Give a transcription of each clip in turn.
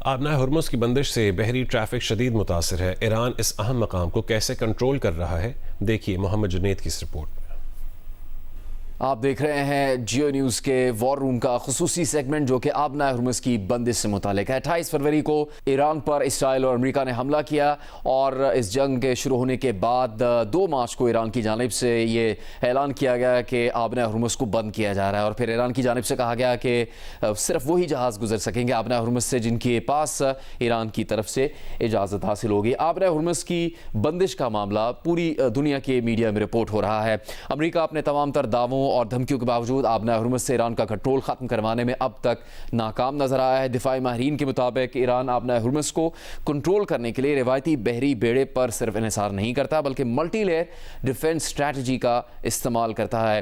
آبنائے ہرمز کی بندش سے بحری ٹریفک شدید متاثر ہے۔ ایران اس اہم مقام کو کیسے کنٹرول کر رہا ہے، دیکھیے محمد جنید کی اس رپورٹ۔ آپ دیکھ رہے ہیں جیو نیوز کے وار روم کا خصوصی سیگمنٹ جو کہ آبنائے ہرمز کی بندش سے متعلق ہے۔ 28 فروری کو ایران پر اسرائیل اور امریکہ نے حملہ کیا اور اس جنگ کے شروع ہونے کے بعد 2 مارچ کو ایران کی جانب سے یہ اعلان کیا گیا کہ آبنائے ہرمز کو بند کیا جا رہا ہے، اور پھر ایران کی جانب سے کہا گیا کہ صرف وہی جہاز گزر سکیں گے آبنائے ہرمز سے جن کے پاس ایران کی طرف سے اجازت حاصل ہوگی۔ آبنائے ہرمز کی بندش کا معاملہ پوری دنیا کے میڈیا میں رپورٹ ہو رہا ہے۔ امریکہ اپنے تمام تر دعووں اور دھمکیوں کے باوجود آبنائے ہرمز سے ایران کا کنٹرول ختم کروانے میں اب تک ناکام نظر آیا ہے۔ دفاعی ماہرین کے مطابق ایران آبنائے ہرمز کو کنٹرول کرنے کے لیے روایتی بحری بیڑے پر صرف انحصار نہیں کرتا بلکہ ملٹی لیئر ڈیفنس اسٹریٹجی کا استعمال کرتا ہے۔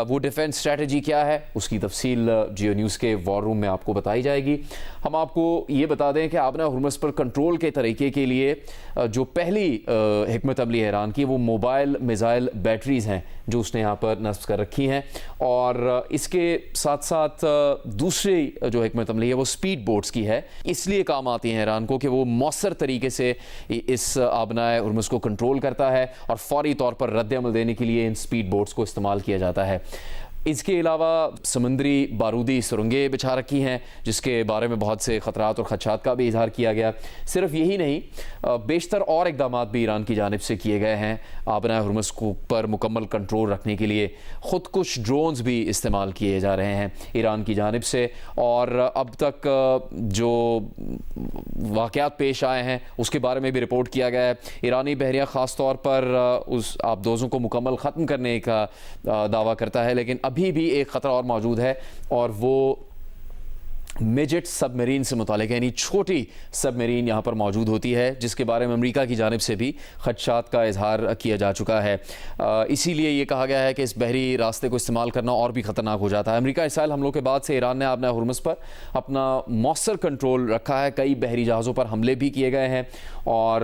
وہ ڈیفنس اسٹریٹجی کیا ہے اس کی تفصیل جیو نیوز کے وار روم میں آپ کو بتائی جائے گی۔ ہم آپ کو یہ بتا دیں کہ آبنائے ہرمز پر کنٹرول کے طریقے کے لیے جو پہلی حکمت عملی ہے ایران کی وہ موبائل میزائل بیٹریز ہیں جو اس نے یہاں پر نصب کر رکھی ہیں، اور اس کے ساتھ ساتھ دوسری جو حکمت عملی ہے وہ سپیڈ بوٹس کی ہے۔ اس لیے کام آتی ہیں ایران کو کہ وہ مؤثر طریقے سے اس آبنائے ہرمز کو کنٹرول کرتا ہے اور فوری طور پر رد عمل دینے کے لیے ان سپیڈ بوٹس کو استعمال کیا جاتا ہے۔ اس کے علاوہ سمندری بارودی سرنگیں بچھا رکھی ہیں جس کے بارے میں بہت سے خطرات اور خدشات کا بھی اظہار کیا گیا۔ صرف یہی نہیں، بیشتر اور اقدامات بھی ایران کی جانب سے کیے گئے ہیں آبنائے ہرمز پر مکمل کنٹرول رکھنے کے لیے۔ خود کش ڈرونز بھی استعمال کیے جا رہے ہیں ایران کی جانب سے، اور اب تک جو واقعات پیش آئے ہیں اس کے بارے میں بھی رپورٹ کیا گیا ہے۔ ایرانی بحریہ خاص طور پر اس آبدوزوں کو مکمل ختم کرنے کا دعویٰ کرتا ہے، لیکن ابھی بھی ایک خطرہ اور موجود ہے، اور وہ میجٹ سب میرین سے متعلق ہے، یعنی چھوٹی سب میرین یہاں پر موجود ہوتی ہے جس کے بارے میں امریکہ کی جانب سے بھی خدشات کا اظہار کیا جا چکا ہے۔ اسی لیے یہ کہا گیا ہے کہ اس بحری راستے کو استعمال کرنا اور بھی خطرناک ہو جاتا ہے۔ امریکہ اسرائیل حملوں کے بعد سے ایران نے آبنائے ہرمز پر اپنا مؤثر کنٹرول رکھا ہے۔ کئی بحری جہازوں پر حملے بھی کیے گئے ہیں، اور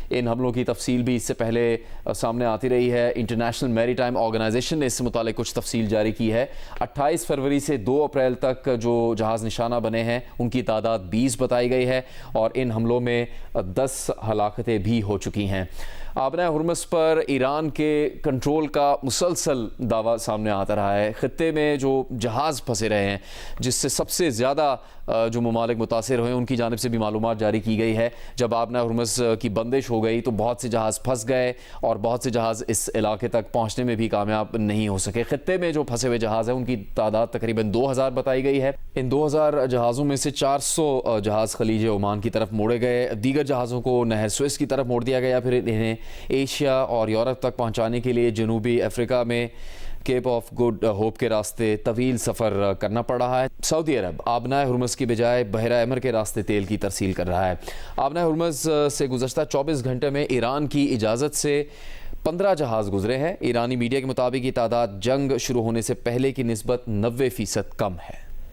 ان حملوں کی تفصیل بھی اس سے پہلے سامنے آتی رہی ہے۔ انٹرنیشنل میری ٹائم آرگنائزیشن نے اس سے متعلق کچھ تفصیل جاری کی ہے۔ 28 فروری سے 2 اپریل تک جو جہاز نشانہ بنے ہیں ان کی تعداد 20 بتائی گئی ہے، اور ان حملوں میں 10 ہلاکتیں بھی ہو چکی ہیں۔ آبنائے ہرمز پر ایران کے کنٹرول کا مسلسل دعویٰ سامنے آتا رہا ہے۔ خطے میں جو جہاز پھنسے رہے ہیں جس سے سب سے زیادہ جو ممالک متاثر ہوئے ان کی جانب سے بھی معلومات جاری کی گئی ہے۔ جب آبنائے ہرمز کی بندش ہو گئی تو بہت سے جہاز پھنس گئے اور بہت سے جہاز اس علاقے تک پہنچنے میں بھی کامیاب نہیں ہو سکے۔ خطے میں جو پھنسے ہوئے جہاز ہیں ان کی تعداد تقریباً 2000 بتائی گئی ہے۔ ان 2000 جہازوں میں سے 400 جہاز خلیج عمان کی طرف موڑے گئے، دیگر جہازوں کو نہر سوئس کی طرف موڑ دیا گیا، پھر انہیں ایشیا اور یورپ تک پہنچانے کے لیے جنوبی افریقہ میں کیپ آف گڈ ہوپ کے راستے طویل سفر کرنا پڑ رہا ہے۔ سعودی عرب آبنائے ہرمز کی بجائے بحیرہ احمر کے راستے تیل کی ترسیل کر رہا ہے۔ آبنائے ہرمز سے گزشتہ 24 گھنٹے میں ایران کی اجازت سے 15 جہاز گزرے ہیں۔ ایرانی میڈیا کے مطابق یہ تعداد جنگ شروع ہونے سے پہلے کی نسبت 90% کم ہے۔